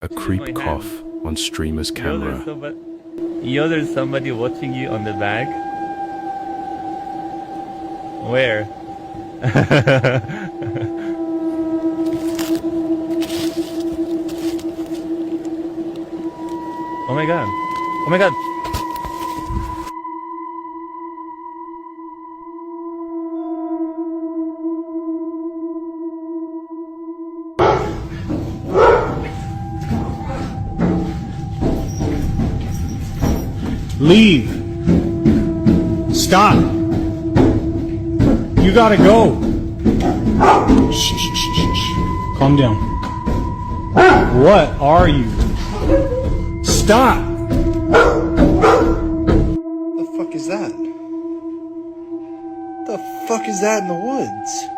A creep cough on streamer's camera. There's somebody watching you on the back. Where? Oh my god. Oh my god. Leave. Stop. You gotta go. Shh, shh, shh, shh, shh. Calm down. What are you? Stop. The fuck is that? The fuck is that in the woods?